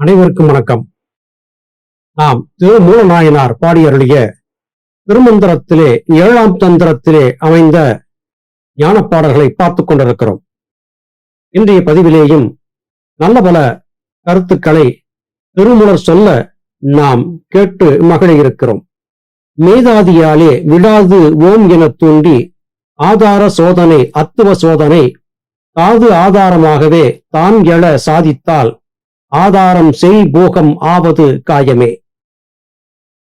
அனைவருக்கும் வணக்கம். நாம் திருமூலநாயனார் பாடியருளிய திருமந்திரத்திலே 7ஆம் தந்திரத்திலே அமைந்த ஞான பாடல்களை பார்த்துக் கொண்டிருக்கிறோம். இன்றைய பதிவிலேயும் நல்ல பல கருத்துக்களை திருமூலர் சொல்ல நாம் கேட்டு மகிழ இருக்கிறோம். மேதாதியாலே விடாது ஓம் என தூண்டி ஆதார சோதனை அத்துவ சோதனை தாது ஆதாரமாகவே தான் எழ சாதித்தால் ஆதாரம் செய் போகம் ஆவது காயமே.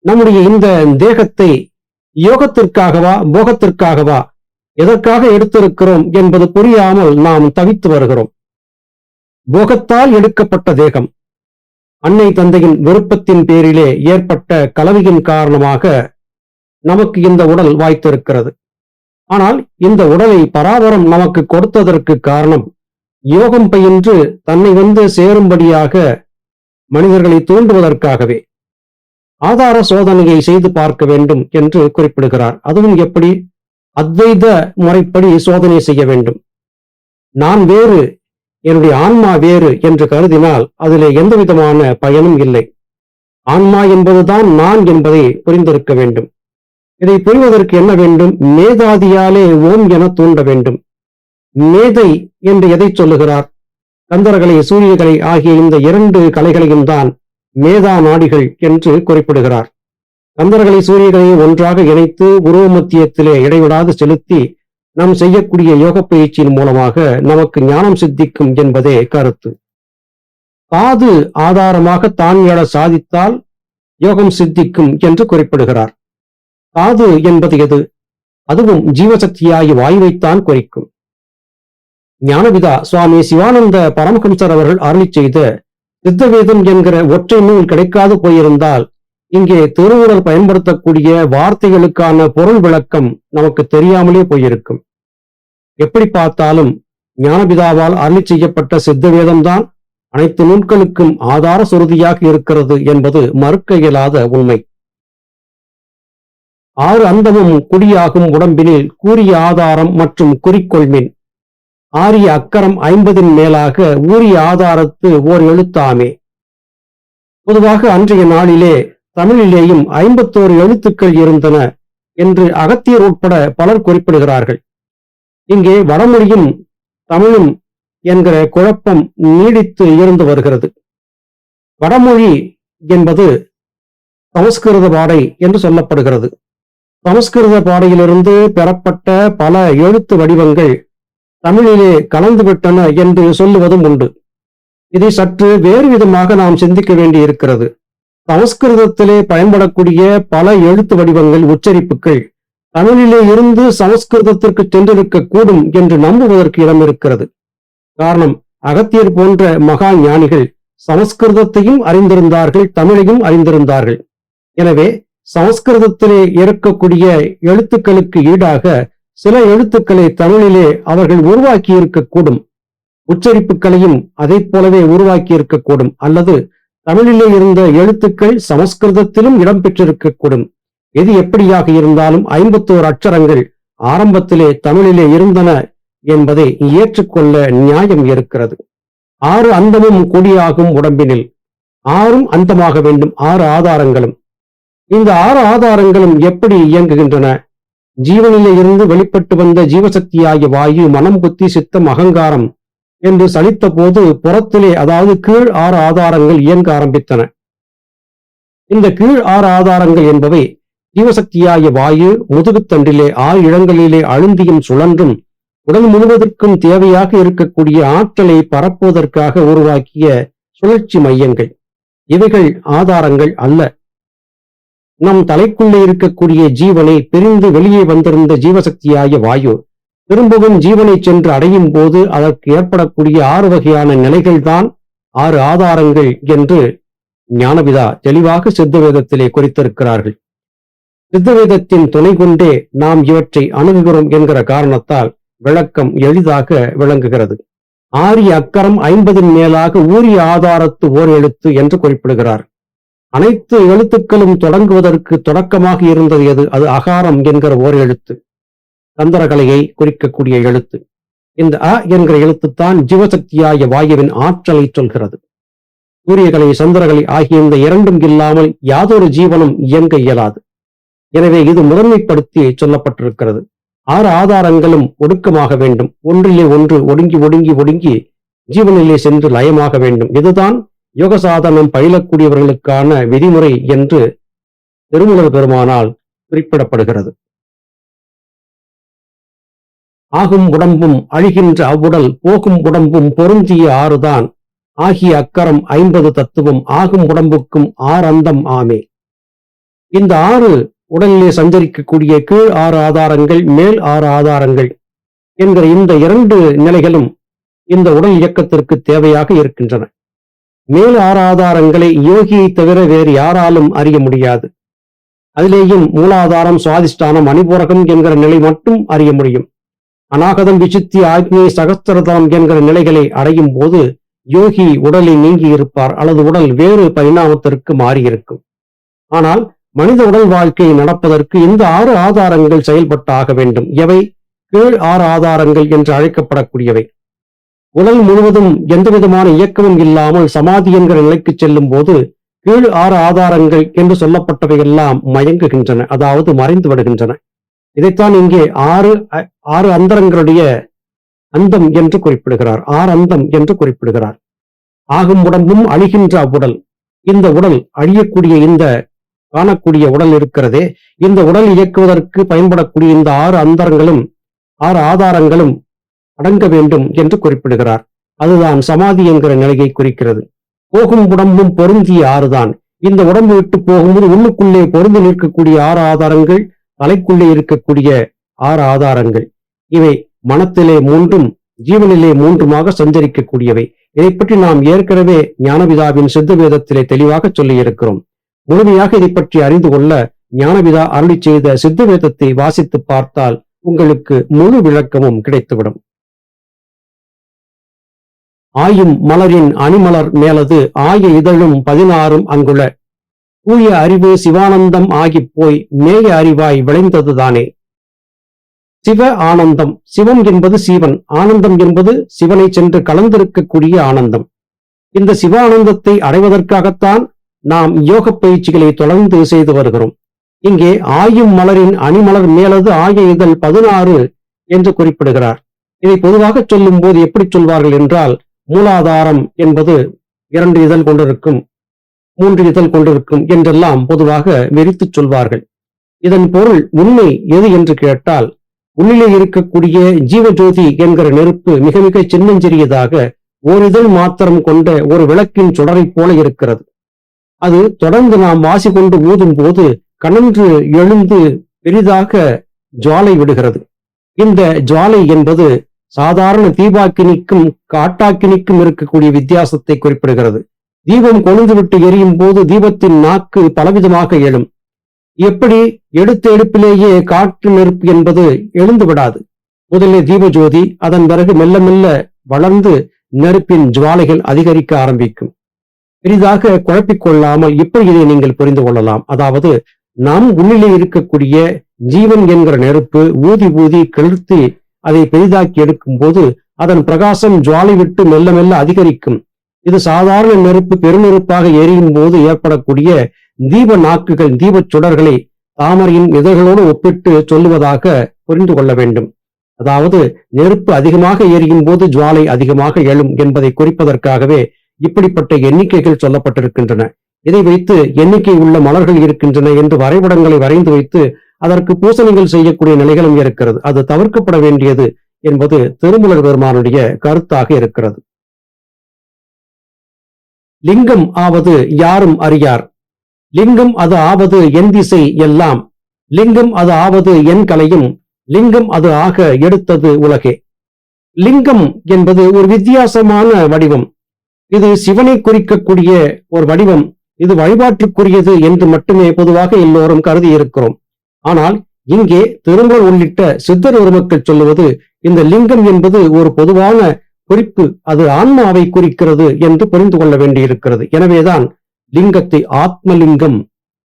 நம்முடைய இந்த தேகத்தை யோகத்திற்காகவா போகத்திற்காகவா எதற்காக எடுத்திருக்கிறோம் என்பது புரியாமல் நாம் தவித்து வருகிறோம். போகத்தால் எடுக்கப்பட்ட தேகம் அன்னை தந்தையின் விருப்பத்தின் பேரிலே ஏற்பட்ட கலவையின் காரணமாக நமக்கு இந்த உடல் வாய்த்திருக்கிறது. ஆனால் இந்த உடலை பராபரம் நமக்கு கொடுத்ததற்கு காரணம் யோகம் பயின்று தன்னை வந்து சேரும்படியாக மனிதர்களை தூண்டுவதற்காகவே. ஆதார சோதனையை செய்து பார்க்க வேண்டும் என்று குறிப்பிடுகிறார். அதுவும் எப்படி? அத்வைத முறைப்படி சோதனை செய்ய வேண்டும். நான் வேறு, என்னுடைய ஆன்மா வேறு என்று கருதினால் அதிலே எந்த விதமான பயனும் இல்லை. ஆன்மா என்பதுதான் நான் என்பதை புரிந்திருக்க வேண்டும். இதை புரிவதற்கு என்ன வேண்டும்? மேதாதியாலே ஓம் என தூண்ட வேண்டும். மேதை என்று எதை சொல்லுகிறார்? கந்தரகலை சூரியகலை ஆகிய இந்த 2 கலைகளையும் தான் மேதா நாடிகள் என்று குறிப்பிடுகிறார். கந்தரகலை சூரியகலையை ஒன்றாக இணைத்து உருவ மத்தியத்திலே இடைவிடாது செலுத்தி நாம் செய்யக்கூடிய யோக பயிற்சியின் மூலமாக நமக்கு ஞானம் சித்திக்கும் என்பதே கருத்து. தாது ஆதாரமாக தான் எழ சாதித்தால் யோகம் சித்திக்கும் என்று குறிப்பிடுகிறார். தாது என்பது எது? அதுவும் ஜீவசக்தியாகி வாயுவைத்தான் குறிக்கும். ஞானபிதா சுவாமி சிவானந்த பரமஹம்சர் அவர்கள் அருளி செய்த சித்தவேதம் என்கிற ஒற்றை நூல் கிடைக்காது போயிருந்தால் இங்கே திருமூலர் பயன்படுத்தக்கூடிய வார்த்தைகளுக்கான பொருள் விளக்கம் நமக்கு தெரியாமலே போயிருக்கும். எப்படி பார்த்தாலும் ஞானபிதாவால் அருளி செய்யப்பட்ட சித்தவேதம்தான் அனைத்து நூல்களுக்கும் ஆதார சுருதியாக இருக்கிறது என்பது மறுக்க இயலாத உண்மை. 6 அந்தமும் குடியாகும் உடம்பினில் கூறிய ஆதாரம் மற்றும் குறிக்கொள்மின் ஆரிய அக்கரம் 50 மேலாக ஊரிய ஆதாரத்து ஓர் எழுத்தாமே. பொதுவாக அன்றைய நாளிலே தமிழிலேயும் 51 எழுத்துக்கள் இருந்தன என்று அகத்தியர் உட்பட பலர் குறிப்பிடுகிறார்கள். இங்கே வடமொழியும் தமிழும் என்கிற குழப்பம் நீடித்து இருந்து வருகிறது. வடமொழி என்பது சமஸ்கிருத பாடை என்று சொல்லப்படுகிறது. சமஸ்கிருத பாடையிலிருந்து பெறப்பட்ட பல எழுத்து வடிவங்கள் தமிழிலே கலந்துவிட்டன என்று சொல்லுவதும் உண்டு. இதை சற்று வேறு விதமாக நாம் சிந்திக்க வேண்டியிருக்கிறது. சமஸ்கிருதத்திலே பயன்படக்கூடிய பல எழுத்து வடிவங்கள் உச்சரிப்புகள் தமிழிலே இருந்து சமஸ்கிருதத்திற்கு சென்றிருக்க கூடும் என்று நம்புவதற்கு இடம் இருக்கிறது. காரணம், அகத்தியர் போன்ற மகா ஞானிகள் சமஸ்கிருதத்தையும் அறிந்திருந்தார்கள், தமிழையும் அறிந்திருந்தார்கள். எனவே சமஸ்கிருதத்திலே இருக்கக்கூடிய எழுத்துக்களுக்கு ஈடாக சில எழுத்துக்களை தமிழிலே அவர்கள் உருவாக்கி இருக்கக்கூடும். உச்சரிப்புகளையும் அதை போலவே உருவாக்கி இருக்கக்கூடும். அல்லது தமிழிலே இருந்த எழுத்துக்கள் சமஸ்கிருதத்திலும் இடம்பெற்றிருக்கக்கூடும். எது எப்படியாக இருந்தாலும் 51 அட்சரங்கள் ஆரம்பத்திலே தமிழிலே இருந்தன என்பதை ஏற்றுக்கொள்ள நியாயம் இருக்கிறது. 6 அந்தமும் குடியாகும் உடம்பினில் 6ம் அந்தமாக வேண்டும். 6 ஆதாரங்களும். இந்த 6 ஆதாரங்களும் எப்படி இயங்குகின்றன? ஜீவனிலே இருந்து வெளிப்பட்டு வந்த ஜீவசக்தியாகிய வாயு மனம் புத்தி சித்தம் அகங்காரம் என்று சலித்த போது புறத்திலே, அதாவது கீழ் 6 ஆதாரங்கள் இயங்க ஆரம்பித்தன. இந்த கீழ் 6 ஆதாரங்கள் என்பவை ஜீவசக்தியாகிய வாயு முதுகுத்தண்டிலே 6 இடங்களிலே அழுந்தியும் சுழன்றும் உடல் முழுவதற்கும் தேவையாக இருக்கக்கூடிய ஆற்றலை பரப்புவதற்காக உருவாக்கிய சுழற்சி மையங்கள். இவைகள் ஆதாரங்கள் அல்ல. நம் தலைக்குள்ளே இருக்கக்கூடிய ஜீவனை பிரிந்து வெளியே வந்திருந்த ஜீவசக்தியாகிய வாயு திரும்பவும் ஜீவனை சென்று அடையும் போது அதற்கு ஏற்படக்கூடிய 6 வகையான நிலைகள்தான் 6 ஆதாரங்கள் என்று ஞானபிதா தெளிவாக சித்தவேதத்திலே குறித்திருக்கிறார்கள். சித்தவேதத்தின் துணை கொண்டே நாம் இவற்றை அணுகுகிறோம் என்கிற காரணத்தால் விளக்கம் எளிதாக விளங்குகிறது. ஆரிய அக்கரம் 50 மேலாக ஊரிய ஆதாரத்து ஓர் எழுத்து என்று குறிப்பிடுகிறார். அனைத்து எழுத்துக்களும் தொடங்குவதற்கு தொடக்கமாக இருந்தது எது? அது அகாரம் என்கிற ஓர் எழுத்து, கந்தரகலையை குறிக்கக்கூடிய எழுத்து. இந்த அ என்கிற எழுத்துத்தான் ஜீவசக்தியாகிய வாயுவின் ஆற்றலை சொல்கிறது. சூரியகலை சந்திரகலை ஆகிய இந்த இரண்டும் இல்லாமல் யாதொரு ஜீவனும் இயங்க இயலாது. எனவே இது முதன்மைப்படுத்தி சொல்லப்பட்டிருக்கிறது. 6 ஆதாரங்களும் ஒடுக்கமாக வேண்டும். ஒன்றிலே ஒன்று ஒடுங்கி ஒடுங்கி ஒடுங்கி ஜீவனிலே சென்று லயமாக வேண்டும். இதுதான் யோக சாதனம் பயிலக்கூடியவர்களுக்கான விதிமுறை என்று திருமூலர் பெருமானால் குறிப்பிடப்படுகிறது. ஆகும் உடம்பும் அழிகின்ற அவ்வுடல் போகும் உடம்பும் பொருந்திய ஆறுதான் ஆகிய அக்கரம் 50 தத்துவம் ஆகும் உடம்புக்கும் 6 அந்தம் ஆமே. இந்த 6 உடலிலே சஞ்சரிக்கக்கூடிய கீழ் 6 ஆதாரங்கள் மேல் 6 ஆதாரங்கள் என்கிற இந்த 2 நிலைகளும் இந்த உடல் இயக்கத்திற்கு தேவையாக இருக்கின்றன. மேல் 6 ஆதாரங்களை யோகியை தவிர வேறு யாராலும் அறிய முடியாது. அதிலேயும் மூலாதாரம் சுவாதிஷ்டானம் அணிபூரகம் என்கிற நிலை மட்டும் அறிய முடியும். அநாகதம் விசுத்தி ஆக்ஞை சகஸ்திரதம் என்கிற நிலைகளை அடையும் போது யோகி உடலை நீங்கி இருப்பார் அல்லது உடல் வேறு பரிணாமத்திற்கு மாறியிருக்கும். ஆனால் மனித உடல் வாழ்க்கை நடப்பதற்கு இந்த 6 ஆதாரங்கள் செயல்பட்டாக வேண்டும். எவை கீழ் 6 ஆதாரங்கள் என்று அழைக்கப்படக்கூடியவை. உடல் முழுவதும் எந்தவிதமான இயக்கமும் இல்லாமல் சமாதி என்கிற நிலைக்கு செல்லும் போது கீழ் 6 ஆதாரங்கள் என்று சொல்லப்பட்டவை எல்லாம் மயங்குகின்றன, அதாவது மறைந்து விடுகின்றன. இதைத்தான் இங்கே 6 அந்தரங்களுடைய அந்தம் என்று குறிப்பிடுகிறார். 6 அந்தம் என்று குறிப்பிடுகிறார். ஆகும் உடம்பும் அழிகின்ற அவ்வுடல். இந்த உடல் அழியக்கூடிய இந்த காணக்கூடிய உடல் இருக்கிறதே, இந்த உடல் இயக்குவதற்கு பயன்படக்கூடிய இந்த 6 அந்தரங்களும் 6 ஆதாரங்களும் அடங்க வேண்டும் என்று குறிப்பிடுகிறார். அதுதான் சமாதி என்கிற நிலையை குறிக்கிறது. போகும் உடம்பும் பொருந்திய 6 தான். இந்த உடம்பு விட்டு போகும்போது உள்ளுக்குள்ளே பொருந்தி நிற்கக்கூடிய 6 ஆதாரங்கள், தலைக்குள்ளே இருக்கக்கூடிய 6 ஆதாரங்கள். இவை மனத்திலே 3ம் ஜீவனிலே 3மாக சஞ்சரிக்கக்கூடியவை. இதை பற்றி நாம் ஏற்கனவே ஞானபிதாவின் சித்த வேதத்திலே தெளிவாக சொல்லி இருக்கிறோம். முழுமையாக இதை பற்றி அறிந்து கொள்ள ஞானபிதா அருளி செய்த சித்த வேதத்தை வாசித்து பார்த்தால் உங்களுக்கு முழு விளக்கமும் கிடைத்துவிடும். ஆயும் மலரின் அணிமலர் மேலது ஆய இதழும் 16ம் அங்குள தூய அறிவு சிவானந்தம் ஆகிப் போய் மேய அறிவாய் விளைந்ததுதானே. சிவ ஆனந்தம். சிவம் என்பது சிவன், ஆனந்தம் என்பது சிவனை சென்று கலந்திருக்கக்கூடிய ஆனந்தம். இந்த சிவானந்தத்தை அடைவதற்காகத்தான் நாம் யோக பயிற்சிகளை தொடர்ந்து செய்து வருகிறோம். இங்கே ஆயும் மலரின் அணிமலர் மேலது ஆய இதழ் 16 என்று குறிப்பிடுகிறார். இதை பொதுவாக சொல்லும் போது எப்படி சொல்வார்கள் என்றால், மூலாதாரம் என்பது 2 இதழ் கொண்டிருக்கும், 3 இதழ் கொண்டிருக்கும் என்றெல்லாம் பொதுவாக விரித்து சொல்வார்கள். இதன் பொருள் உண்மை எது என்று கேட்டால், உள்ளிலே இருக்கக்கூடிய ஜீவஜோதி என்கிற நெருப்பு மிக மிக சின்னஞ்சிறியதாக ஓரிதழ் மாத்திரம் கொண்ட ஒரு விளக்கின் சுடரை போல இருக்கிறது. அது தொடர்ந்து நாம் வாசி கொண்டு ஊதும் போது கனன்று எழுந்து பெரிதாக ஜுவாலை விடுகிறது. இந்த ஜுவாலை என்பது சாதாரண தீபாக்கினிக்கும் காட்டாக்கினிக்கும் இருக்கக்கூடிய வித்தியாசத்தை குறிப்பிடுகிறது. தீபம் கொழுந்து விட்டு எரியும் போது தீபத்தின் நாக்கு பலவிதமாக எழும். எப்படி எடுத்த எடுப்பிலேயே காற்று நெருப்பு என்பது எழுந்து விடாது. முதலில் தீபஜோதி, அதன் பிறகு மெல்ல மெல்ல வளர்ந்து நெருப்பின் ஜுவாலைகள் அதிகரிக்க ஆரம்பிக்கும். பெரிதாக குழப்பிக்கொள்ளாமல் இப்படி இதை நீங்கள் புரிந்து கொள்ளலாம். அதாவது நாம் உள்ளிலே இருக்கக்கூடிய ஜீவன் என்கிற நெருப்பு ஊதி ஊதி கிளர்த்தி அதை பெரிதாக்கி எடுக்கும் போது அதன் பிரகாசம் ஜுவாலை விட்டு மெல்ல மெல்ல அதிகரிக்கும். இது சாதாரண நெருப்பு பெருநெருப்பாக எரியும் போது ஏற்படக்கூடிய தீப நாக்குகள், தீபச் சுடர்களை தாமரையின் இதழ்களோடு ஒப்பிட்டு சொல்லுவதாக புரிந்து கொள்ள வேண்டும். அதாவது நெருப்பு அதிகமாக எரியும் போது ஜுவாலை அதிகமாக எழும் என்பதை குறிப்பதற்காகவே இப்படிப்பட்ட எண்ணிக்கைகள் சொல்லப்பட்டிருக்கின்றன. இதை வைத்து எண்ணிக்கை உள்ள மலர்கள் இருக்கின்றன என்று வரைபடங்களை வரைந்து வைத்து அதற்கு பூசணிகள் செய்யக்கூடிய நிலைகளும் இருக்கிறது. அது தவிர்க்கப்பட வேண்டியது என்பது திருமூலர் பெருமானுடைய கருத்தாக இருக்கிறது. லிங்கம் ஆவது யாரும் அறியார். லிங்கம் அது ஆவது என் திசை எல்லாம். லிங்கம் அது ஆவது என் கலையும். லிங்கம் அது ஆக எடுத்தது உலகே. லிங்கம் என்பது ஒரு வித்தியாசமான வடிவம். இது சிவனை குறிக்கக்கூடிய ஒரு வடிவம். இது வழிபாட்டுக்குரியது என்று மட்டுமே பொதுவாக எல்லோரும் கருதி இருக்கிறோம். ஆனால் இங்கே திருமூலர் உள்ளிட்ட சித்தர் பெருமக்கள் சொல்லுவது இந்த லிங்கம் என்பது ஒரு பொதுவான குறிப்பு, அது ஆன்மாவை குறிக்கிறது என்று புரிந்து கொள்ள வேண்டியிருக்கிறது. எனவேதான் லிங்கத்தை ஆத்மலிங்கம்,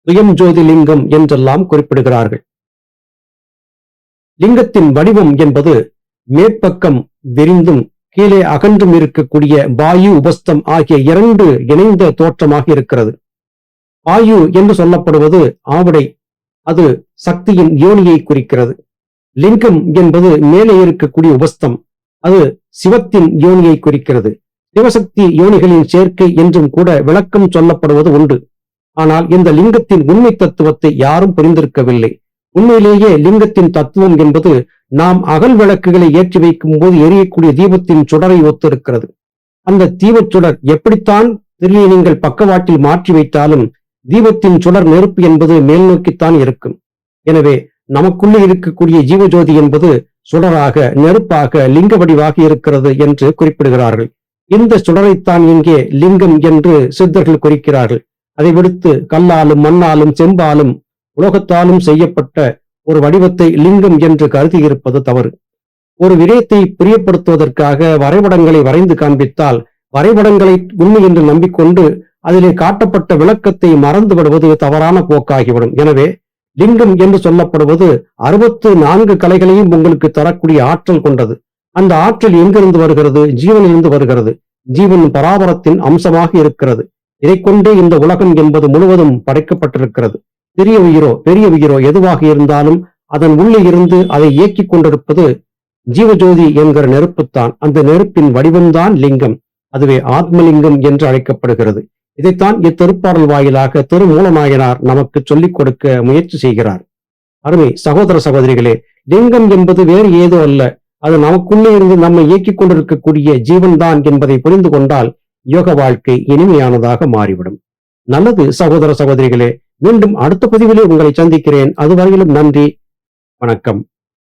சுயம் ஜோதி லிங்கம் என்றெல்லாம் குறிப்பிடுகிறார்கள். லிங்கத்தின் வடிவம் என்பது மேற்பக்கம் விரிந்தும் கீழே அகன்றும் இருக்கக்கூடிய வாயு உபஸ்தம் ஆகிய இரண்டு இணைந்த தோற்றமாக இருக்கிறது. வாயு என்று சொல்லப்படுவது ஆவடை, அது சக்தியின் யோனியை குறிக்கிறது. லிங்கம் என்பது மேலே இருக்கக்கூடிய உபஸ்தம், அது சிவத்தின் யோனியை குறிக்கிறது. சிவசக்தி யோனிகளின் சேர்க்கை என்றும் கூட விளக்கம் சொல்லப்படுவது உண்டு. ஆனால் இந்த லிங்கத்தின் உண்மை தத்துவத்தை யாரும் புரிந்திருக்கவில்லை. உண்மையிலேயே லிங்கத்தின் தத்துவம் என்பது நாம் அகல் விளக்குகளை ஏற்றி வைக்கும் போது எரியக்கூடிய தீபத்தின் சுடரை ஒத்திருக்கிறது. அந்த தீபச் சுடர் எப்படித்தான் திரியை நீங்கள் பக்கவாட்டில் மாற்றி வைத்தாலும் தீபத்தின் சுடர் நெருப்பு என்பது மேல் நோக்கித்தான் இருக்கும். எனவே நமக்குள்ளே இருக்கக்கூடிய ஜீவஜோதி என்பது சுடராக, நெருப்பாக, லிங்க வடிவாக இருக்கிறது என்று குறிப்பிடுகிறார்கள். இந்த சுடரைத்தான் இங்கே லிங்கம் என்று சித்தர்கள் குறிக்கிறார்கள். அதை விடுத்து கல்லாலும் மண்ணாலும் செம்பாலும் உலோகத்தாலும் செய்யப்பட்ட ஒரு வடிவத்தை லிங்கம் என்று கருதி இருப்பது தவறு. ஒரு விடயத்தை பிரியப்படுத்துவதற்காக வரைபடங்களை வரைந்து காண்பித்தால் வரைபடங்களை உண்மை என்று நம்பிக்கொண்டு அதிலே காட்டப்பட்ட விளக்கத்தை மறந்து விடுவது தவறான போக்காகிவிடும். எனவே லிங்கம் என்று சொல்லப்படுவது 64 கலைகளையும் உங்களுக்கு தரக்கூடிய ஆற்றல் கொண்டது. அந்த ஆற்றல் எங்கிருந்து வருகிறது? ஜீவனிலிருந்து வருகிறது. ஜீவன் பராபரத்தின் அம்சமாக இருக்கிறது. இதை கொண்டே இந்த உலகம் என்பது முழுவதும் படைக்கப்பட்டிருக்கிறது. பெரிய உயிரோ எதுவாக இருந்தாலும் அதன் உள்ளே இருந்து அதை இயக்கிக் கொண்டிருப்பது ஜீவஜோதி என்கிற நெருப்புத்தான். அந்த நெருப்பின் வடிவம்தான் லிங்கம். அதுவே ஆத்மலிங்கம் என்று அழைக்கப்படுகிறது. இதைத்தான் இத்திருப்பாடல் வாயிலாக திருமூலநாயனார் நமக்கு சொல்லிக் கொடுக்க முயற்சி செய்கிறார். அருமை சகோதர சகோதரிகளே, லிங்கம் என்பது வேறு ஏதோ அல்ல. அது நமக்குள்ளே இருந்து நம்மை இயக்கிக் கொண்டிருக்கக்கூடிய ஜீவன்தான் என்பதை புரிந்து கொண்டால் யோக வாழ்க்கை இனிமையானதாக மாறிவிடும். நல்லது சகோதர சகோதரிகளே, மீண்டும் அடுத்த பதிவிலே உங்களை சந்திக்கிறேன். அதுவரையிலும் நன்றி, வணக்கம்.